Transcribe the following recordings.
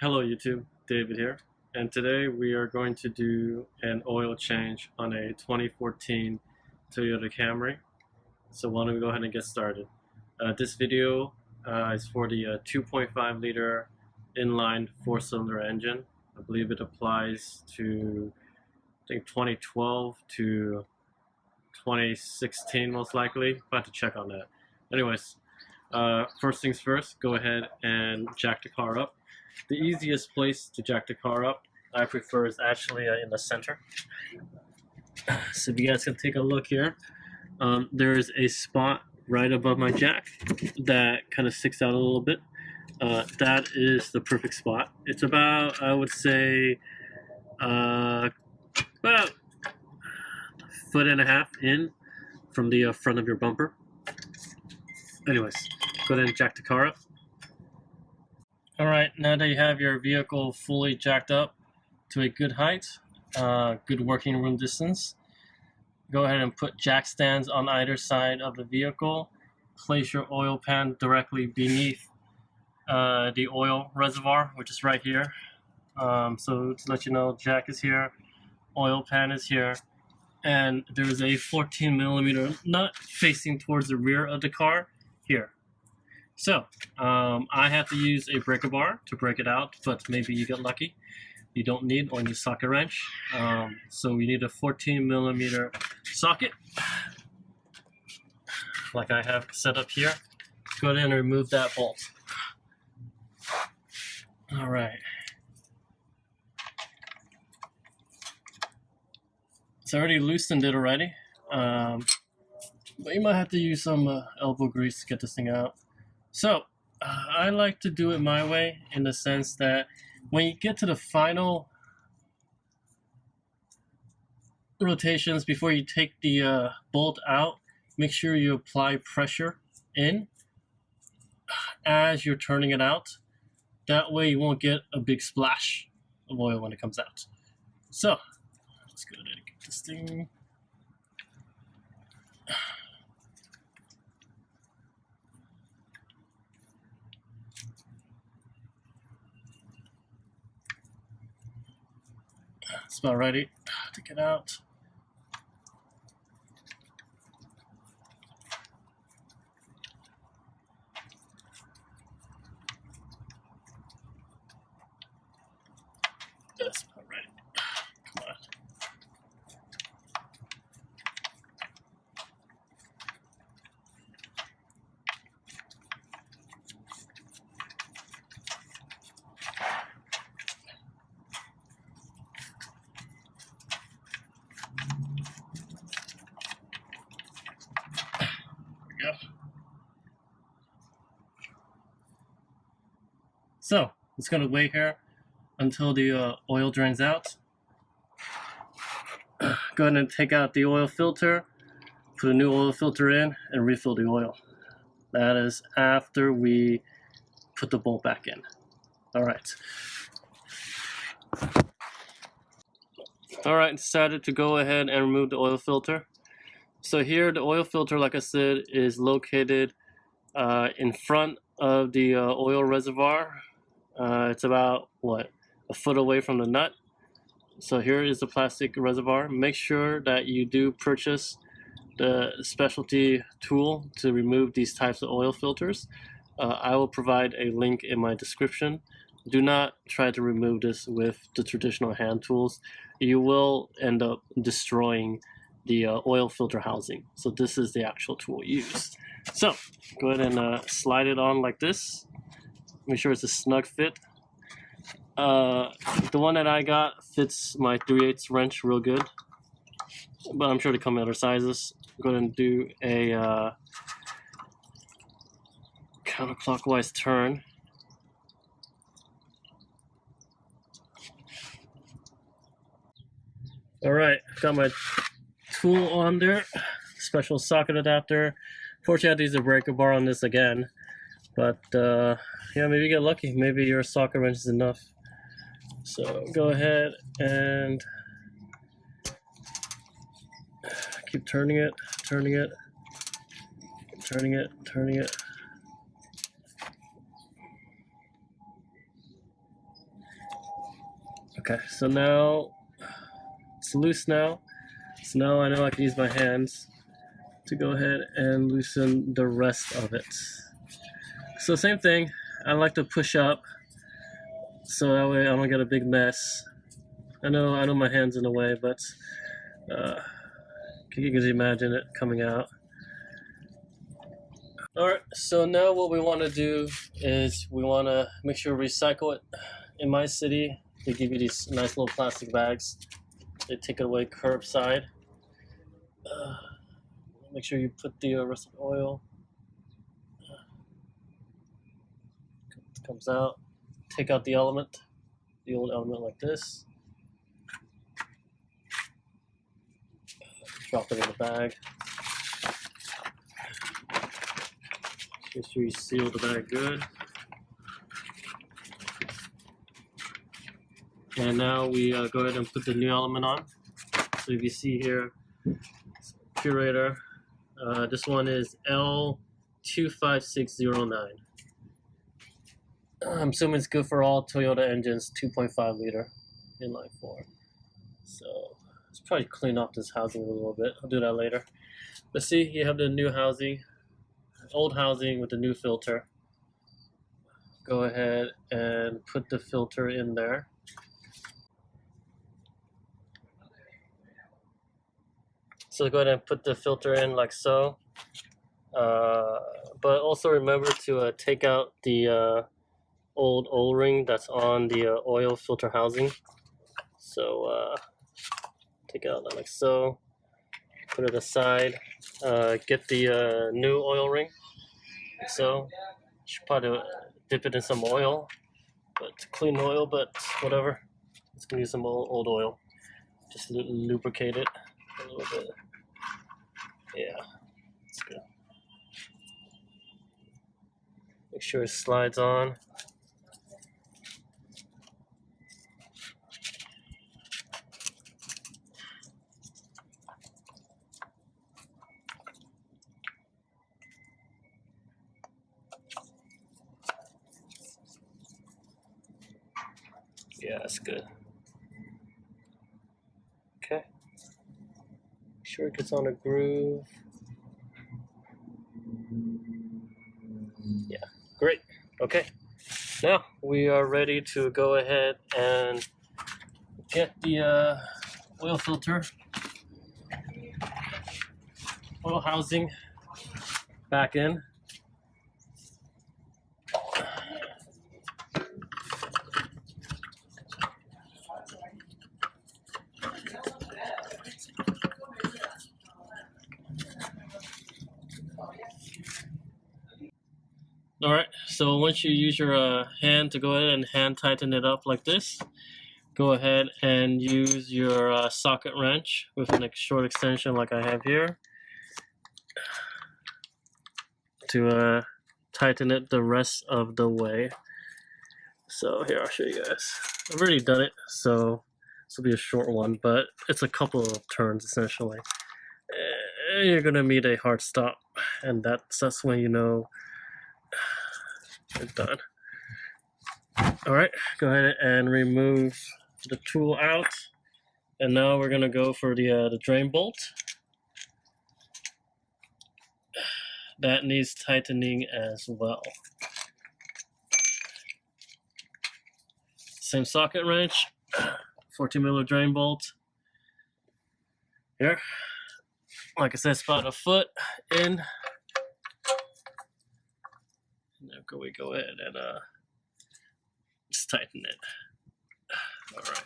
Hello YouTube, David here, and today we are going to do an oil change on a 2014 Toyota Camry. So why don't we go ahead and get started. This video is for the 2.5 liter inline 4-cylinder engine. I believe it applies to, I think, 2012 to 2016 most likely. I'll have to check on that. Anyways, first things first, go ahead and jack the car up. The easiest place to jack the car up, I prefer, is actually in the center. So if you guys can take a look here, there is a spot right above my jack that kind of sticks out a little bit. That is the perfect spot. It's about, I would say, about a foot and a half in from the front of your bumper. Anyways, go ahead and jack the car up. Alright, now that you have your vehicle fully jacked up to a good height, good working room distance, go ahead and put jack stands on either side of the vehicle. Place your oil pan directly beneath the oil reservoir, which is right here. So to let you know, jack is here, oil pan is here, and there's a 14mm nut facing towards the rear of the car here. So, I have to use a breaker bar to break it out, but maybe you get lucky. You don't need only socket wrench. So we need a 14mm socket, like I have set up here. Go ahead and remove that bolt. Alright. It's already loosened it already. But you might have to use some elbow grease to get this thing out. So, I like to do it my way, in the sense that when you get to the final rotations before you take the bolt out, make sure you apply pressure in as you're turning it out. That way you won't get a big splash of oil when it comes out. So, let's go ahead and get this thing. It's about ready to get out. That's about ready. Come on. Go. So it's going to wait here until the oil drains out. Go ahead and take out the oil filter, put a new oil filter in, and refill the oil. That is after we put the bolt back in. Alright. Alright, decided to go ahead and remove the oil filter. So here, the oil filter, like I said, is located in front of the oil reservoir. It's about, what, a foot away from the nut. So here is the plastic reservoir. Make sure that you do purchase the specialty tool to remove these types of oil filters. I will provide a link in my description. Do not try to remove this with the traditional hand tools. You will end up destroying the oil filter housing. So this is the actual tool used. So go ahead and slide it on like this. Make sure it's a snug fit. The one that I got fits my 3/8 wrench real good, but I'm sure they come in other sizes. Go ahead and do a counterclockwise turn. Alright, got my tool on there, special socket adapter. Fortunately, I had to use a breaker bar on this again, but yeah, maybe you get lucky. Maybe your socket wrench is enough. So go ahead and keep turning it, turning it, turning it, turning it. Okay, so now it's loose now. So now I know I can use my hands to go ahead and loosen the rest of it. So same thing, I like to push up so that way I don't get a big mess. I know my hand's in the way, but you can imagine it coming out. Alright, so now what we want to do is we want to make sure we recycle it. In my city, they give you these nice little plastic bags. They take it away curbside. Make sure you put the rest of the oil. It comes out. Take out the element, the old element like this. Drop it in the bag. Make sure you seal the bag good. And now we go ahead and put the new element on. So if you see here, curator, this one is L25609. I'm assuming it's good for all Toyota engines, 2.5 liter inline 4. So let's probably clean off this housing a little bit. I'll do that later. But see, you have the new housing, old housing with the new filter. Go ahead and put the filter in there. So go ahead and put the filter in like so. But also remember to take out the old O-ring that's on the oil filter housing. So take it out like so. Put it aside. Get the new oil ring. Like so. You should probably dip it in some oil. But clean oil, but whatever. It's gonna use some old oil. Just lubricate it a little bit. Yeah, that's good. Make sure it slides on. Yeah, that's good. Okay. Make sure it gets on a groove. Yeah, great. Okay. Now we are ready to go ahead and get the oil filter, oil housing back in. Alright, so once you use your hand to go ahead and hand tighten it up like this, go ahead and use your socket wrench with a short extension like I have here to tighten it the rest of the way. So here, I'll show you guys. I've already done it, so this will be a short one, but it's a couple of turns essentially. And you're gonna meet a hard stop, and that's when you know you're done. Alright, go ahead and remove the tool out, and now we're gonna go for the drain bolt. That needs tightening as well. Same socket wrench, 14mm drain bolt. Here, like I said, it's about a foot in. And then we go ahead and just tighten it. All right.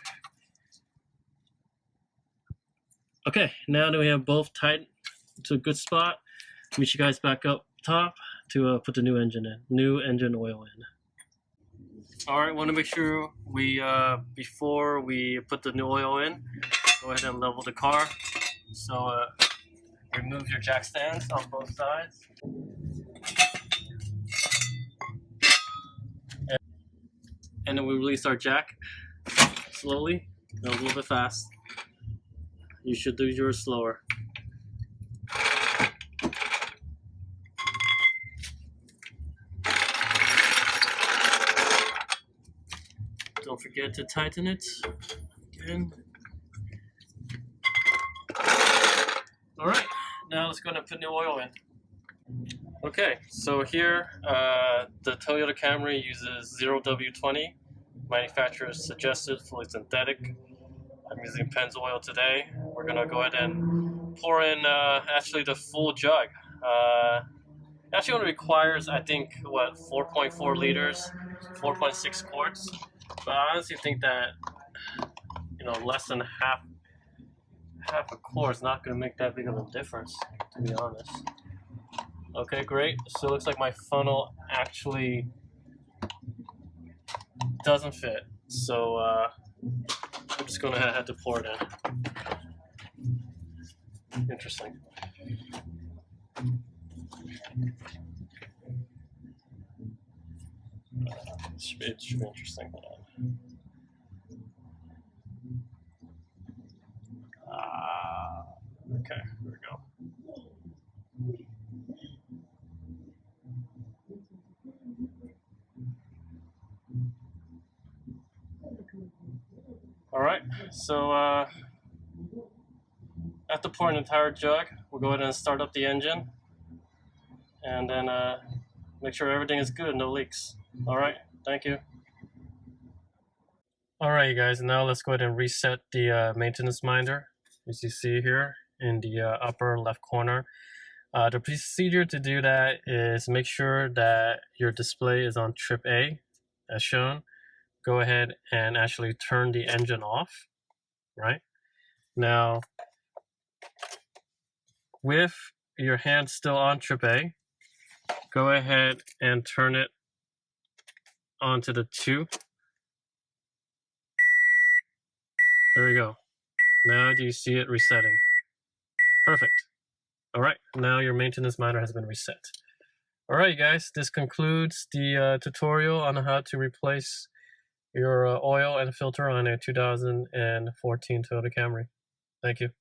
Okay, now that we have both tight to a good spot, meet you guys back up top to put the new engine in, new engine oil in. All right, want to make sure we, before we put the new oil in, go ahead and level the car. So remove your jack stands on both sides. And then we release our jack slowly, a little bit fast. You should do yours slower. Don't forget to tighten it again. All right, now let's go ahead and put new oil in. Okay, so here the Toyota Camry uses 0W20. Manufacturer's suggested, fully synthetic. I'm using Pennzoil today. We're gonna go ahead and pour in actually the full jug. Actually only requires, I think, what, 4.4 liters, 4.6 quarts. But I honestly think that, you know, less than half a quart is not gonna make that big of a difference, to be honest. Okay, great. So it looks like my funnel actually doesn't fit. So I'm just gonna have to pour it in. Interesting. It should be interesting. Okay, here we go. All right, so after pouring an entire jug, we'll go ahead and start up the engine, and then make sure everything is good, no leaks. All right, thank you. All right, you guys, now let's go ahead and reset the maintenance minder, as you see here in the upper left corner. The procedure to do that is make sure that your display is on trip A, as shown. Go ahead and actually turn the engine off, right? Now, with your hand still on trip A, go ahead and turn it onto the 2. There we go. Now do you see it resetting? Perfect. All right, now your maintenance minder has been reset. All right, guys, this concludes the tutorial on how to replace your oil and filter on a 2014 Toyota Camry. Thank you.